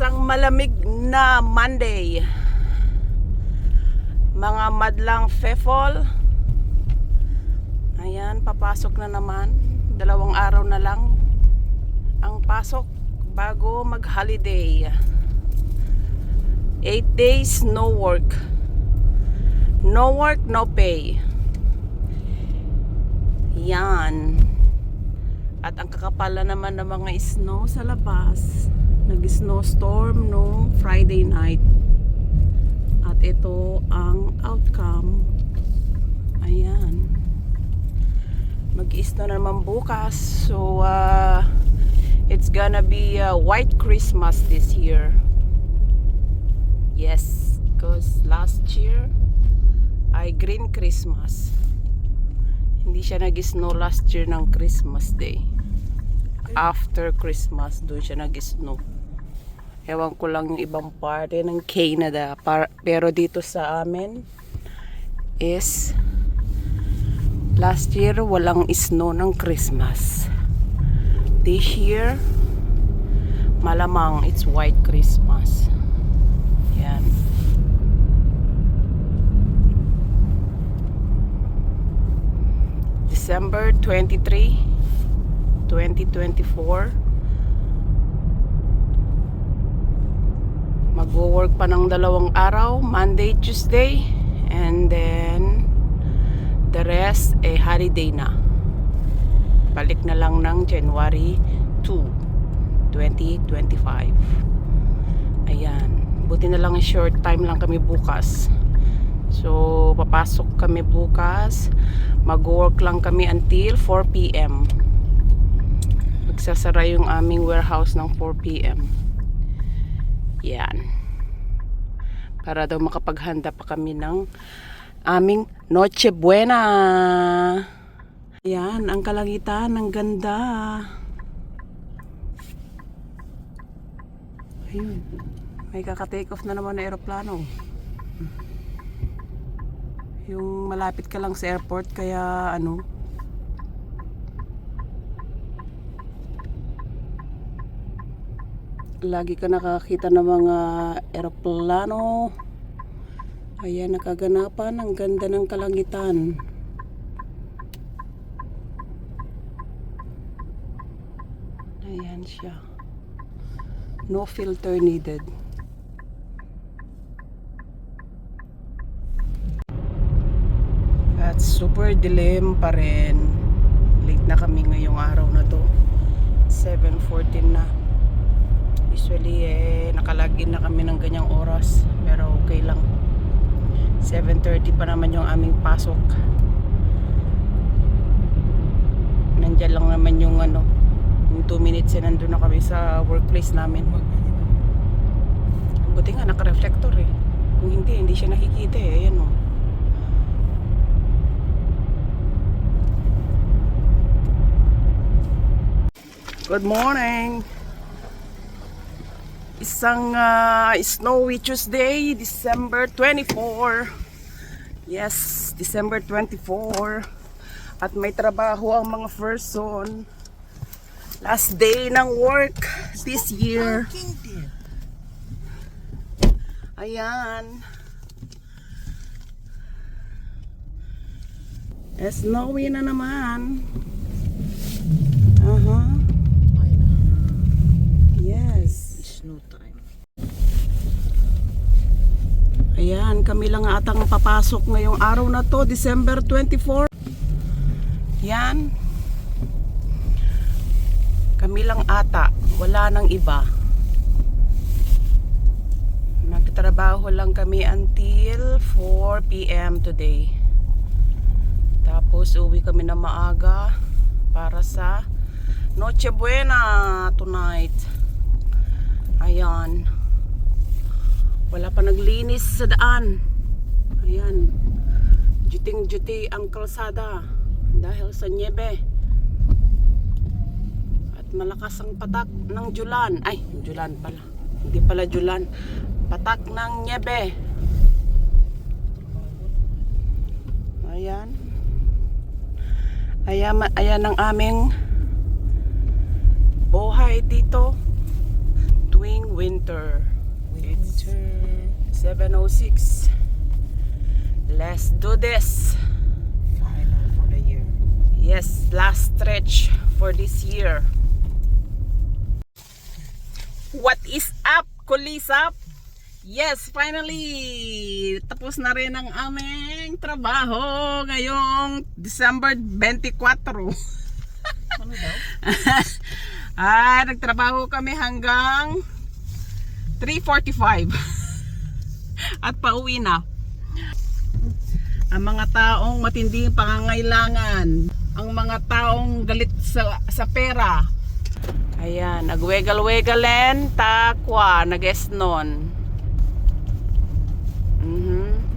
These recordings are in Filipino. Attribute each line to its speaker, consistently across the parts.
Speaker 1: Isang malamig na Monday. Mga madlang fefol. Ayan, papasok na naman. 2 araw na lang ang pasok bago mag-holiday. 8 days, no work. No work, no pay. Yan. At ang kakapala naman ng mga snow sa labas. Nag-snowstorm nung Friday night. At ito ang outcome. Ayan. Mag-i-snow na naman bukas. So, it's gonna be a white Christmas this year. Yes, because last year ay green Christmas. Hindi siya nag-snow last year ng Christmas Day. After Christmas, doon siya nag-snow. Ewan ko lang yung ibang parte ng Canada. Pero dito sa amin is last year walang snow ng Christmas. This year, malamang it's white Christmas. Yan. December 23, 2024. Mag-work pa ng 2 araw, Monday, Tuesday, and then the rest holiday na. Balik na lang ng January 2, 2025. Ayan, buti na lang short time lang kami bukas. So papasok kami bukas, mag-work lang kami until 4 PM. Magsasara yung aming warehouse ng 4 PM. Yan. Para daw makapaghanda pa kami ng aming Noche Buena. Yan, ang kalangitan, ang ganda. Ayun. May kaka-take off na naman na aeroplano. Yung malapit ka lang sa airport, kaya lagi ka nakakita ng mga eroplano. Ayan, nakaganapan. Ang ganda ng kalangitan. Ayan siya. No filter needed. At super dilim pa rin. Late na kami ngayong araw na to. 7:14 na. Usually nakalagin na kami ng ganyang oras, pero okay lang. 7:30 pa naman yung aming pasok. Nandiyan lang naman yung yung 2 minutes nandun na kami sa workplace namin. Buti nga naka-reflector eh. Kung hindi siya nakikita eh. Ayan o. Good morning! Isang snowy Tuesday, December 24. Yes, December 24. At may trabaho ang mga person. Last day ng work this year. Ayan. Snowy na naman. Yes.
Speaker 2: Snow time.
Speaker 1: Ayan, kami lang atang papasok ngayong araw na to, December 24. Yan. Kami lang ata, wala nang iba. Nagtatrabaho lang kami until 4 PM today. Tapos uwi kami na maaga para sa Noche Buena tonight. Ayan. Wala pa naglinis sa daan. Ayan. Juting-juti ang kalsada dahil sa niebe. At malakas ang patak ng Julan. Ay, Julan pala. Hindi pala Julan. Patak ng niebe. Ayan. Ayan ang aming buhay dito. continuing winter. It's
Speaker 2: Winter.
Speaker 1: 7:06. Let's do this.
Speaker 2: Final for the year.
Speaker 1: Yes, last stretch for this year. What is up, Kulisap? Yes, finally! Tapos na rin ang aming trabaho ngayong December 24.
Speaker 2: Ano daw?
Speaker 1: Nagtrabaho kami hanggang 3:45. At pauwi na. Ang mga taong matinding pangangailangan, ang mga taong galit sa pera. Ayan, nagwegal-wegalen, takwa, nagesnon.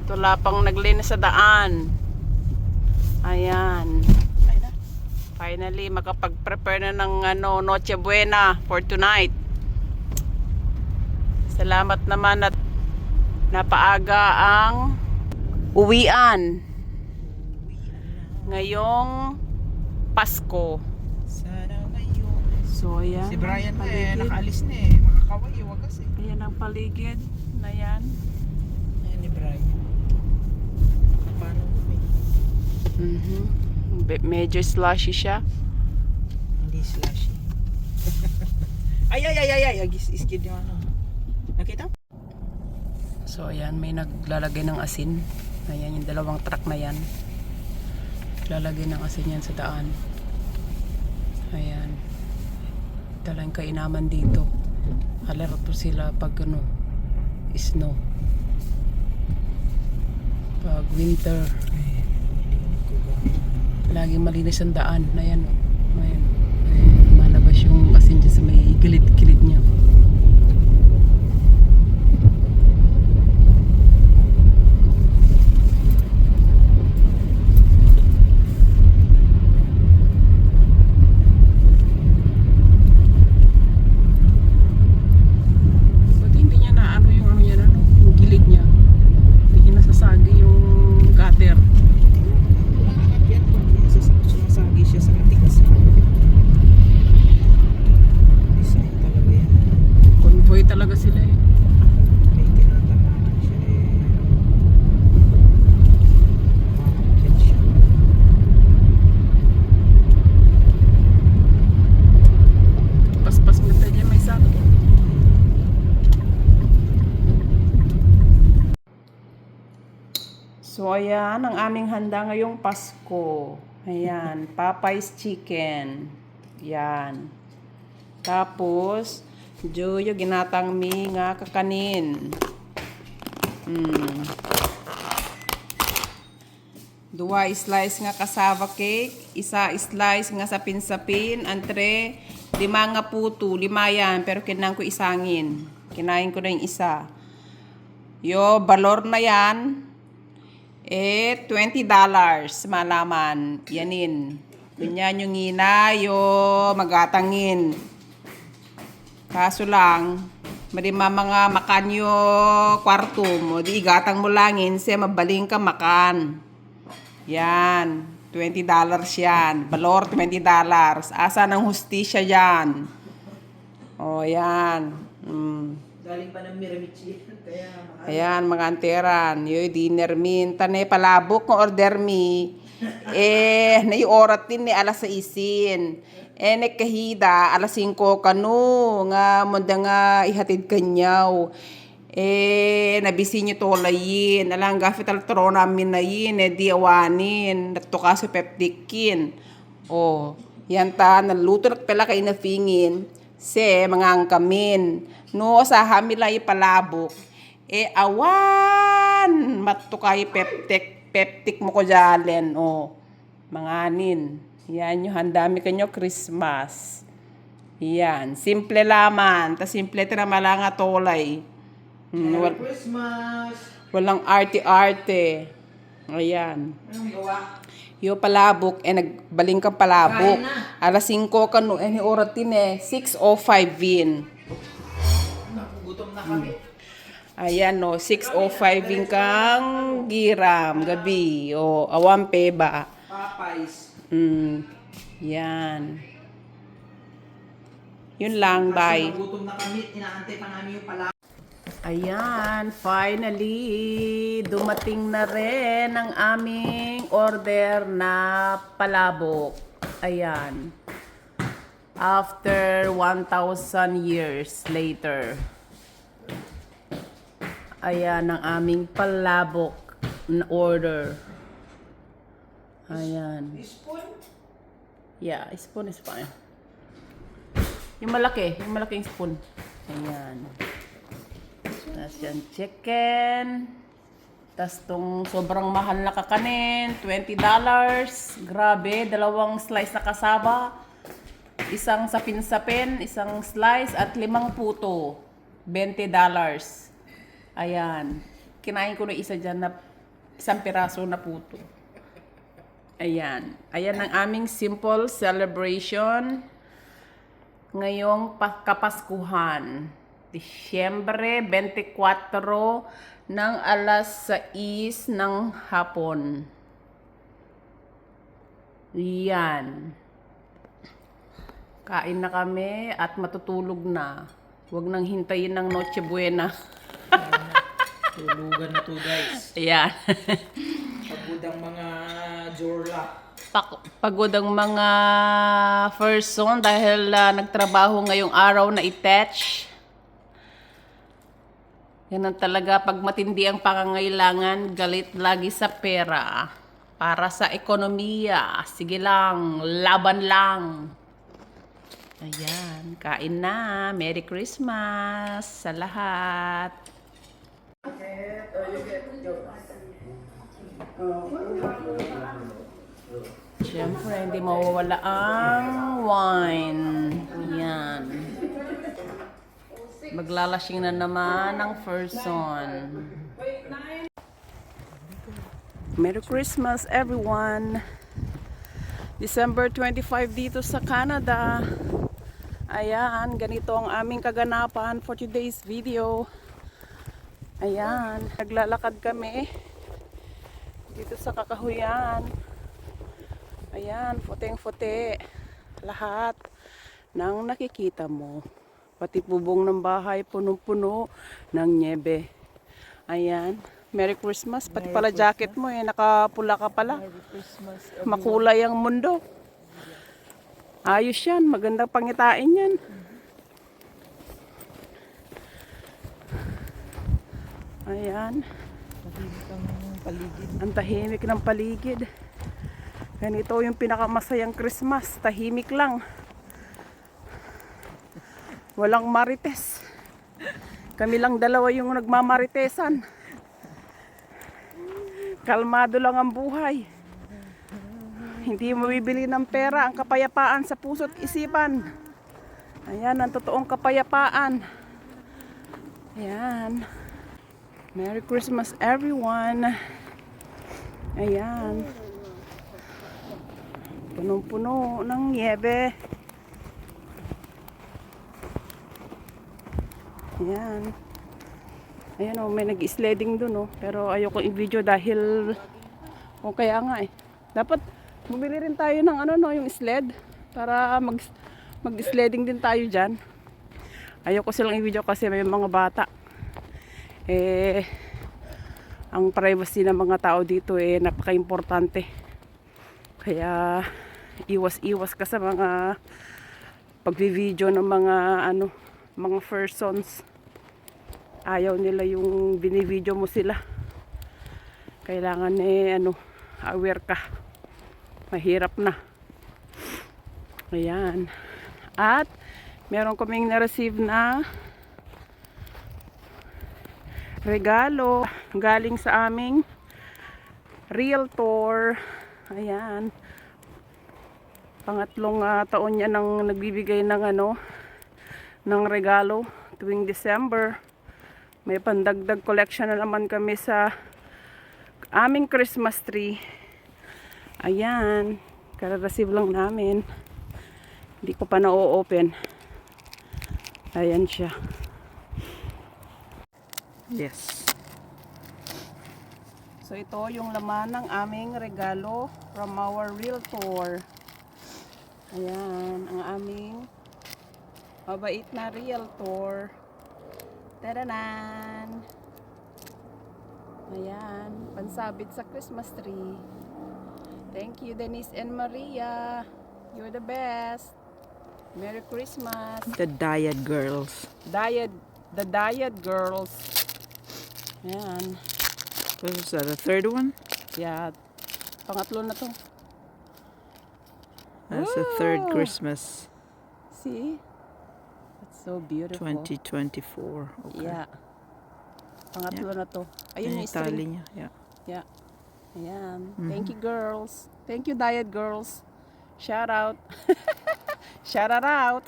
Speaker 1: Tula pang naglinis sa daan. Ayan. Finally, makapag-prepare na ng Noche Buena for tonight. Salamat naman at napaaga ang uwian ngayong Pasko.
Speaker 2: Sana ngayon.
Speaker 1: So, ayan.
Speaker 2: Si Brian na
Speaker 1: paligid.
Speaker 2: nakaalis na makakaway, wagas
Speaker 1: Ayan ang paligid na yan.
Speaker 2: Ayan ni Brian. Paano kami?
Speaker 1: Medyo slushy siya.
Speaker 2: Hindi slushy. ay, iskid yung ano. Nakita?
Speaker 1: So ayan, may naglalagay ng asin. Ayan, yung dalawang truck na yan. Lalagay ng asin yan sa daan. Ayan. Talang kainaman dito. Alerto sila pag snow. Pag winter. Laging malinis ang daan. Ayan o. Ayan. Malabas yung asin dyan sa may gilid-gilid niya. Buti hindi niya na yung yung gilid niya. Hindi niya nasasagi yung gutter.
Speaker 2: Yan po. Sumasagi siya sa matigas. Design talaga yan.
Speaker 1: Convoy talaga sila eh.
Speaker 2: May tinatamaan siya Yan siya.
Speaker 1: Paspas mo tayo dyan, may sako. So ayan, ang aming handa ngayong Pasko. Ayan, Popeye's Chicken. Yan. Tapos, Joyo ginatang mi nga kakanin. Dua slice nga cassava cake, isa slice nga sapin-sapin, entre, 5 nga puto, 5 yan, pero kinang ko isangin. Kinain ko na yung isa. Yo, balor na yan, $20, malaman, yanin. Ganyan yung ngina, yo, magatangin. Kaso lang, marima mga makanyo kwarto mo, di igatang mo langin, siya mabaling ka makan. Yan, $20 yan. Balor, $20. Asa ng hustisya yan? O, yan.
Speaker 2: Galing pa ng Miramichi. Kaya
Speaker 1: Ayan, mga anteran. Yoy, dinner min. Tanay palabok ng order mi. Naiurat din ni alas 6. Nekahida, alas 5 kanu. Nga, munda nga ihatid kanyaw. Nabisi nyo tolayin. Alang gafit altro namin na yin. Di awanin. Natukaso peptikin. O, yan ta. Naluto na pala kayo na fingin. Se, mga angkamin. No, sa hamila ipalabok. Awan! Matukay peptik mo ko jalen. O, mga anin. Yan yung handami kanyo Christmas. Yan. Simple laman. Ta simple tina malanga tolay.
Speaker 2: Merry Christmas!
Speaker 1: Walang arte-arte. Ayan.
Speaker 2: Anong gawa?
Speaker 1: Yo palabok, nagbaling kang palabok.
Speaker 2: Kain na.
Speaker 1: Alas 5 kanu, ni oratin 6:05 win.
Speaker 2: Nagugutom na kami.
Speaker 1: Ayan no, 6:05 win kang giram, gabi. O, awang peba.
Speaker 2: Popeyes.
Speaker 1: Yan. Yun lang, bye.
Speaker 2: Nagutom na kami, inaantay pa namin yung pala.
Speaker 1: Ayan, finally, dumating na rin ang aming order na palabok. Ayan. After 1,000 years later. Ayan ang aming palabok na order. Ayan.
Speaker 2: Spoon?
Speaker 1: Yeah, spoon is fine. Yung malaking spoon. Ayan. Tapos yan, chicken. Tapos tong sobrang mahal na kakanin, $20. Grabe, 2 slice na kasaba. Isang sapin-sapin, isang slice at 5 puto. $20. Ayan. Kinain ko na isa dyan na isang piraso na puto. Ayan. Ayan ang aming simple celebration ngayong kapaskuhan. Disyembre 24 ng alas 6 ng hapon. Yan. Kain na kami at matutulog na. Huwag nang hintayin ng Noche Buena.
Speaker 2: Tulugan na to, guys.
Speaker 1: Ayan.
Speaker 2: Pagod ang mga jorla.
Speaker 1: Pagod ang mga person dahil nagtrabaho ngayong araw na i-touch. Yan talaga, pag matindi ang pangangailangan, galit lagi sa pera. Para sa ekonomiya, sige lang, laban lang. Ayan, kain na. Merry Christmas sa lahat. Siyempre, hindi mawawala ang wine. Yan. Maglalasing na naman ang person. Merry Christmas, everyone! December 25 dito sa Canada. Ayan, ganito ang aming kaganapan for today's video. Ayan, naglalakad kami dito sa Kakahuyan. Ayan, puting-puti. Lahat ng nakikita mo. Pati bubong ng bahay, punong-puno ng nyebe. Ayan. Merry Christmas. Pati pala jacket mo nakapula ka pala.
Speaker 2: Merry Christmas.
Speaker 1: Makulay ang mundo. Ayos yan. Magandang pangitain yan. Ayan.
Speaker 2: Tahimik ang paligid.
Speaker 1: Ang tahimik ng paligid. Ganito yung pinakamasayang Christmas. Tahimik lang. Walang marites. Kami lang dalawa yung nagmamaritesan. Kalmado lang ang buhay. Hindi mo bibili ng pera ang kapayapaan sa puso't isipan. Ayan ang totoong kapayapaan. Ayan. Merry Christmas everyone. Ayan. Punong-puno ng niebe. Ayan. Ayan o, may nag-sledding dun o. Pero ayoko i-video dahil o kaya nga dapat bumili rin tayo ng yung sled para mag-sledding din tayo dyan. Ayoko silang i-video kasi may mga bata. Ang privacy ng mga tao dito napaka-importante. Kaya iwas-iwas ka sa mga pagvi-video ng mga persons. Ayaw nila yung binivideo mo sila. Kailangan aware ka. Mahirap na. Ayan. At meron kaming na-receive na regalo galing sa aming realtor. Ayan. Pangatlong taon niya nang nagbibigay ng ng regalo tuwing December. May pandagdag collection na naman kami sa aming Christmas tree. Ayan, kara-receive lang namin. Hindi ko pa na-open. Ayan siya. Yes. So ito yung laman ng aming regalo from our realtor. Ayan, ang aming Mabait na realtor. Taranan! Ayan, pansabit sa Christmas tree. Thank you, Denise and Maria. You're the best. Merry Christmas.
Speaker 2: The Diet Girls.
Speaker 1: The Diet Girls. Ayan.
Speaker 2: What was that? The third one?
Speaker 1: Yeah. Pangatlo na to.
Speaker 2: That's the third
Speaker 1: Woo!
Speaker 2: Christmas.
Speaker 1: See? That's so beautiful.
Speaker 2: 2024. Okay.
Speaker 1: Yeah. Pangatlo na to. Ayun
Speaker 2: Yung
Speaker 1: yung
Speaker 2: tali
Speaker 1: string.
Speaker 2: niya. Yeah.
Speaker 1: Yeah. Ayan. Thank you, girls. Thank you, Diet Girls. Shout out. Shout it out.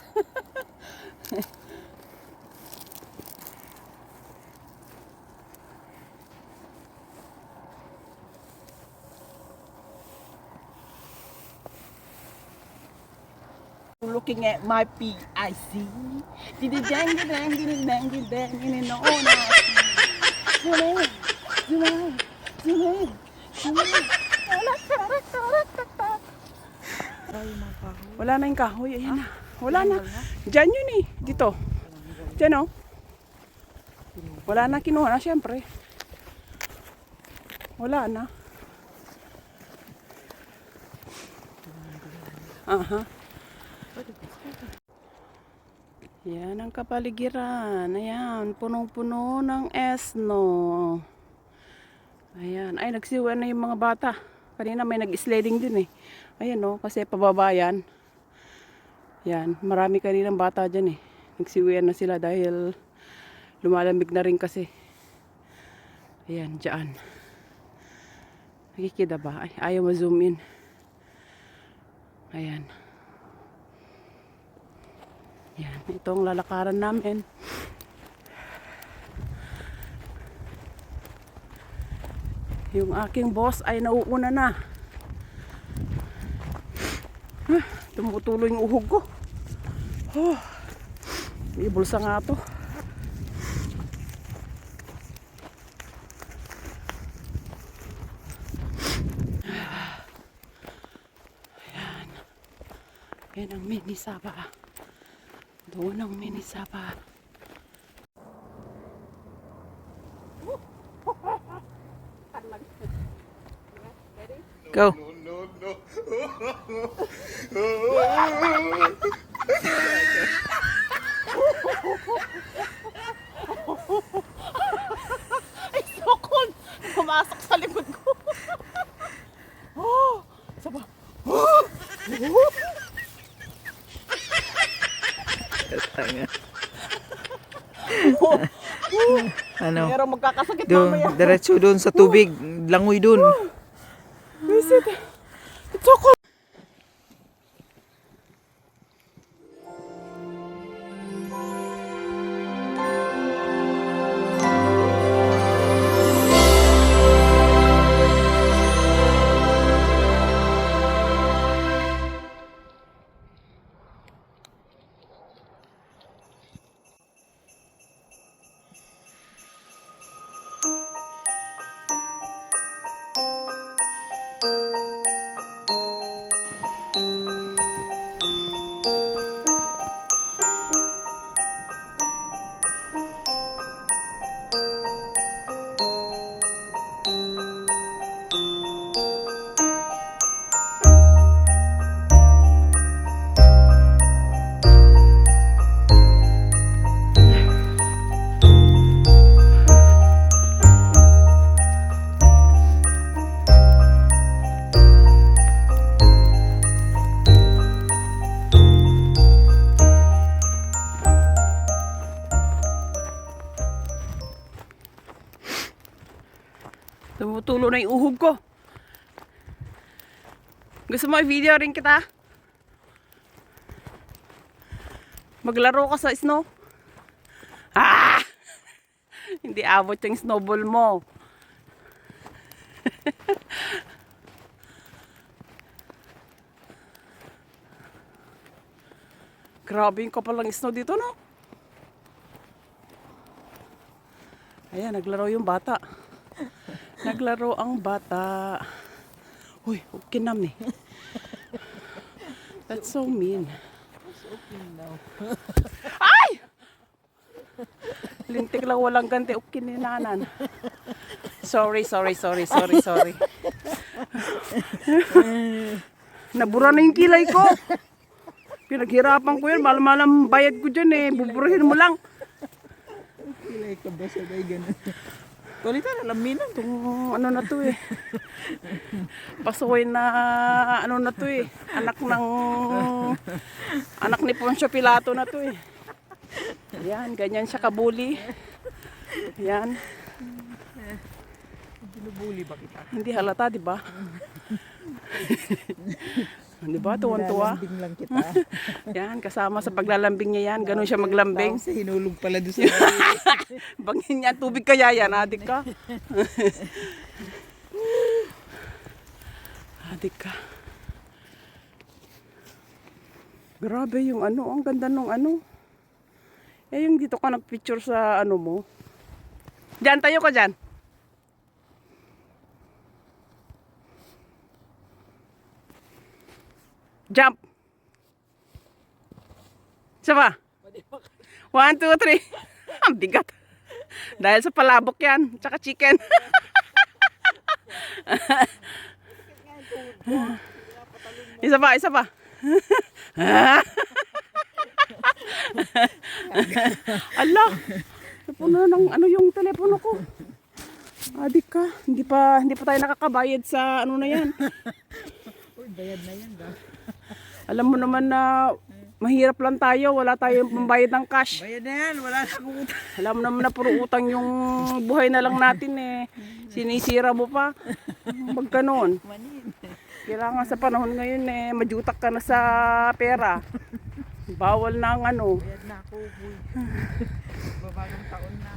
Speaker 1: Looking at my PIC. Wala na yung kahoy. Ayan na. Wala na. Diyan yun eh. Dito. Diyan oh. Wala na kinuha na syempre. Wala na. Aha. Yan ang kapaligiran. Ayan, punong-puno ng esno. Ayan, ay nagsiuwi na yung mga bata. Kanina may nag-sledding din eh. Ayan oh, kasi pababa yan. Yan, marami kaninang bata dyan eh. Nagsiuwi na sila dahil lumalamig na rin kasi. Ayan, dyan. Nakikita ba? Ay, ayaw ma-zoom in. Ayan. Yan, itong lalakaran namin. Yung aking boss ay nauuna na. Tumutulo yung uhog ko. May bulsa nga to. Ayan. Yan ang mini Saba. Doon ang mini Saba.
Speaker 2: Go.
Speaker 1: Ay, sokon! Pumasok sa likod ko. Saba.
Speaker 2: Ano?
Speaker 1: Pero magkakasakit
Speaker 2: Doon,
Speaker 1: mamaya.
Speaker 2: diretso doon sa tubig. Langoy doon.
Speaker 1: Visit. Sokon! Tumutulo na yung uhog ko. Gusto mo i-video rin kita? Maglaro ka sa snow? Ah! Hindi abot yung snowball mo. Grabe yung kapal ng snow dito, no? Ayan, naglaro yung bata. Naglaro ang bata. Uy, okay na eh. That's so mean.
Speaker 2: okay now.
Speaker 1: Lintik lang walang ganti. Okay ni nanan. Sorry. Nabura na yung kilay ko. Pinaghirapan ko yun. Mahal-mahal bayad ko dyan eh. Buburahin mo lang.
Speaker 2: Kilay ka ba sa day ganun? Kulita na laminan.
Speaker 1: Itong ano na to eh. Pasuway na ano na to eh. Anak ni Poncio Pilato na to eh. Yan, ganyan siya kabuli. Yan.
Speaker 2: Binubuli ba kita?
Speaker 1: Hindi halata, di ba? Di ba? Tuwan-tuwa.
Speaker 2: Nilalambing lang kita.
Speaker 1: Yan, kasama sa paglalambing niya yan. Ganun siya maglambing.
Speaker 2: Tapos hinulog pala doon sa
Speaker 1: Bangin niya, tubig kaya yan, adik ka. Adik ka. Grabe yung ano, ang ganda nung ano. Eh, yung dito ka nagpicture sa ano mo. Diyan, tayo ka dyan. Jump. Isa pa. 1, 2, 3. Ang bigat. Dahil sa palabok yan. Tsaka chicken. Isa pa. Ala. Napuno ng ano yung telepono ko. Adik ka. Hindi pa tayo nakakabayad sa ano na yan.
Speaker 2: Uy, bayad na yan daw.
Speaker 1: Alam mo naman na mahirap lang tayo, wala tayong pambayad ng cash.
Speaker 2: Bayad na yan, wala na akong utang.
Speaker 1: Alam mo naman na puro utang yung buhay na lang natin eh. Sinisira mo pa. Pag ganon.
Speaker 2: Manin.
Speaker 1: Kailangan sa panahon ngayon eh, majutak ka na sa pera. Bawal na ang ano.
Speaker 2: Bayad na ako, boy. Babagong taon na.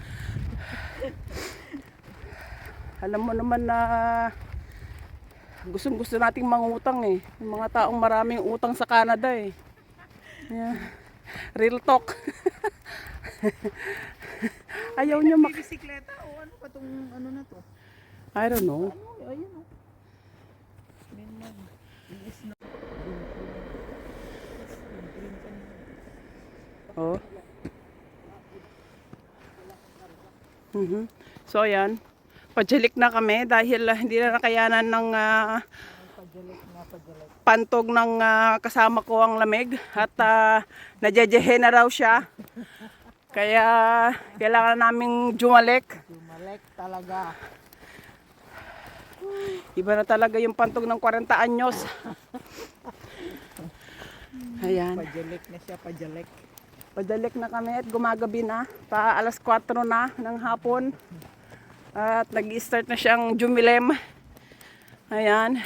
Speaker 1: Alam mo naman na gustong-gusto nating mangutang eh. Yung mga taong maraming utang sa Canada eh. Yeah. Real talk. Ayaw nyo
Speaker 2: May bisikleta o ano pa tong ano na to?
Speaker 1: I don't know.
Speaker 2: Ano, ayun o. Minman. Iis na.
Speaker 1: Oh. So ayan. Pajalik na kami dahil hindi na nakayanan ng pantog ng kasama ko ang lamig at najejehe na raw siya. Kaya kailangan naming jumalik.
Speaker 2: Jumalek talaga.
Speaker 1: Iba na talaga yung pantog ng 40 anyos. Ayan.
Speaker 2: Pajalik na siya, pajalik.
Speaker 1: Padalik na kami at gumagabi na. Pa alas 4 na ng hapon. At nag-start na siyang jumilem. Ayan.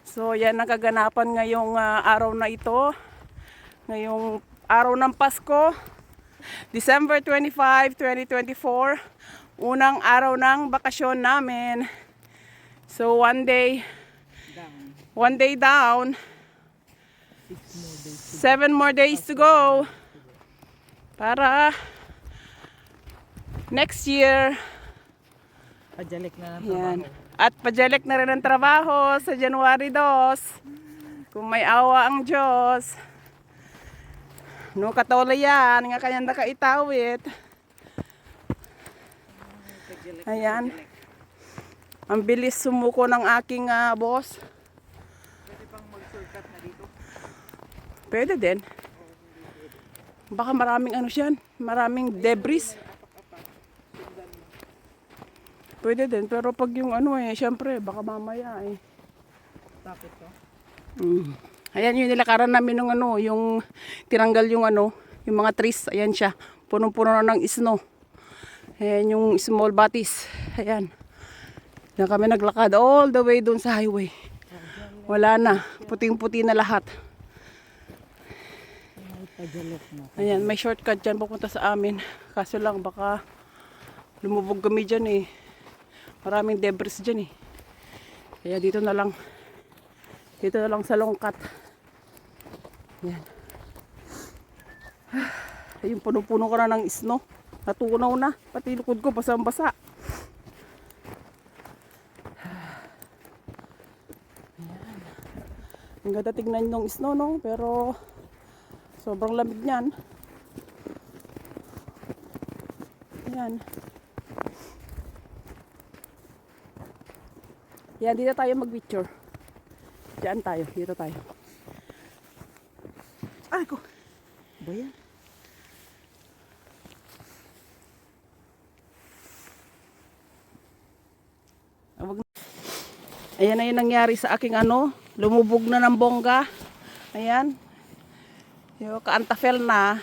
Speaker 1: So yan ang kaganapan ngayong araw na ito. Ngayong araw ng Pasko. December 25, 2024. Unang araw ng bakasyon namin. So one day down. 7 more days to go. Para next year.
Speaker 2: Pajalik na ng
Speaker 1: Yan.
Speaker 2: trabaho.
Speaker 1: At pajalik na rin ang trabaho sa January 2. Kung may awa ang Diyos. No katola yan. Nga kanyang nakaitawit. Ayan. Ang bilis sumuko ng aking boss.
Speaker 2: Pwede pang mag-shortcut na dito.
Speaker 1: Pwede din. Baka maraming ano siyan. Maraming debris. Pwede din. Pero pag yung ano eh, syempre, baka mamaya eh.
Speaker 2: Tapos to.
Speaker 1: Ayan yung nilakaran namin ng ano, yung tinanggal yung ano, yung mga trees. Ayan siya. Punong-puno na ng snow. Ayan yung small batis. Ayan. Diyan kami naglakad all the way doon sa highway. Wala na. Puting-puti na lahat.
Speaker 2: Pajalik na.
Speaker 1: Ayan, may shortcut dyan papunta sa amin. Kaso lang baka lumubog kami dyan eh. Maraming debris dyan eh. Kaya dito na lang. Dito na lang sa longkat. Ayan. Ayun, puno-puno ko na ng snow. Natunaw na. Pati likod ko basang-basa. Ang ganda tignan ng snow, no? Pero sobrang lamig niyan. Ayan. Yan, dito tayo mag-picture. Diyan tayo, dito tayo. Ay ko. Ba yan? Ayan na yung nangyari sa aking ano, lumubog na ng bongga. Ayan. Yung kaantafel na.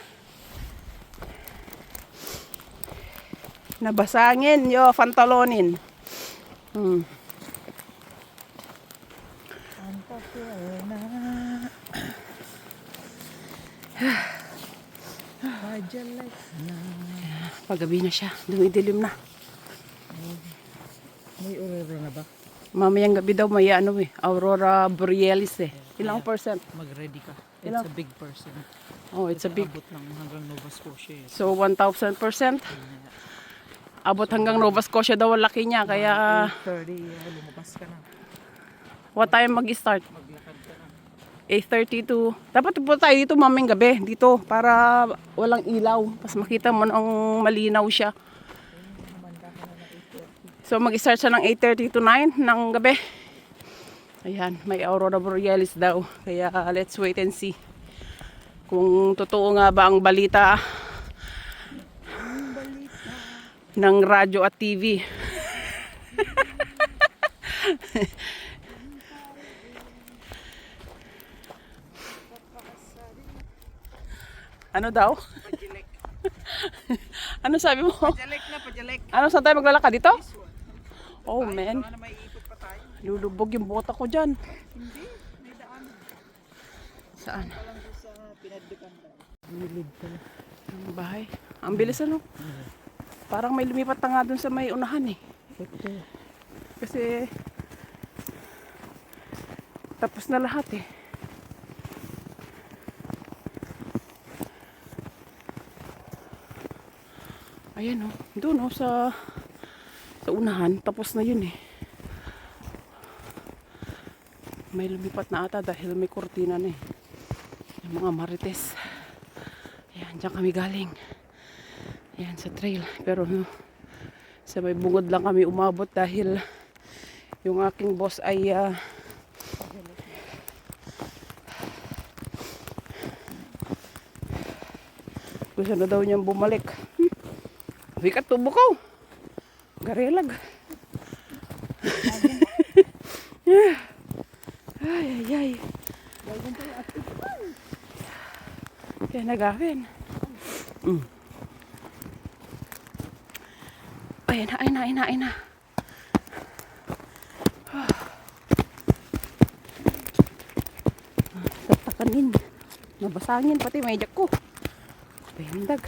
Speaker 1: Nabasangin, yung pantalonin.
Speaker 2: Antafel na. Majalek na.
Speaker 1: Paggabi na siya, dumidilim na.
Speaker 2: May aurora na ba?
Speaker 1: Mamayang gabi daw may ano Aurora Borealis Ilang percent?
Speaker 2: Mag-ready ka.
Speaker 1: Ilang?
Speaker 2: It's a big person.
Speaker 1: Oh, it's a big.
Speaker 2: Abot lang hanggang Nova Scotia.
Speaker 1: So 1,000%. Abot hanggang Nova Scotia daw ang laki niya. Kaya
Speaker 2: 30, lumabas ka na.
Speaker 1: what time mag-start?
Speaker 2: Maglakad ka na.
Speaker 1: 8:30 to. Dapat po tayo dito mamayang gabi. Dito para walang ilaw. Pas makita mo nang malinaw siya. So mag-start siya ng 8:30 to 9 ng gabi. Ayan, may Aurora Borealis daw. Kaya let's wait and see. Kung totoo nga ba ang balita ng radyo at TV. Ano daw?
Speaker 2: Pajalek.
Speaker 1: Ano sabi mo?
Speaker 2: Pajalek na, pajalek.
Speaker 1: Ano, saan tayo maglalakad dito? Oh man,
Speaker 2: Baka na may ikot pa tayo.
Speaker 1: lulubog yung bota ko dyan.
Speaker 2: Hindi, may daan.
Speaker 1: Saan?
Speaker 2: Alam ko sa pinagdukan daw. Nilid pala.
Speaker 1: Ang bahay. Ang bilis ano? Parang may lumipat na nga dun sa may unahan
Speaker 2: Ito.
Speaker 1: Kasi tapos na lahat Ayan doon sa unahan, tapos na yun May lumipat na ata dahil may kurtina na yung mga marites. Ayan, dyan kami galing. Ayan, sa trail. Pero sa may bungod lang kami umabot dahil yung aking boss ay gusto na daw niyang bumalik. Wikat tubo ko. Garelag. Ay, ay, ay. Kaya nagawin. Ay na. Tatakanin. Nabasangin pati may jak ko. Bendag.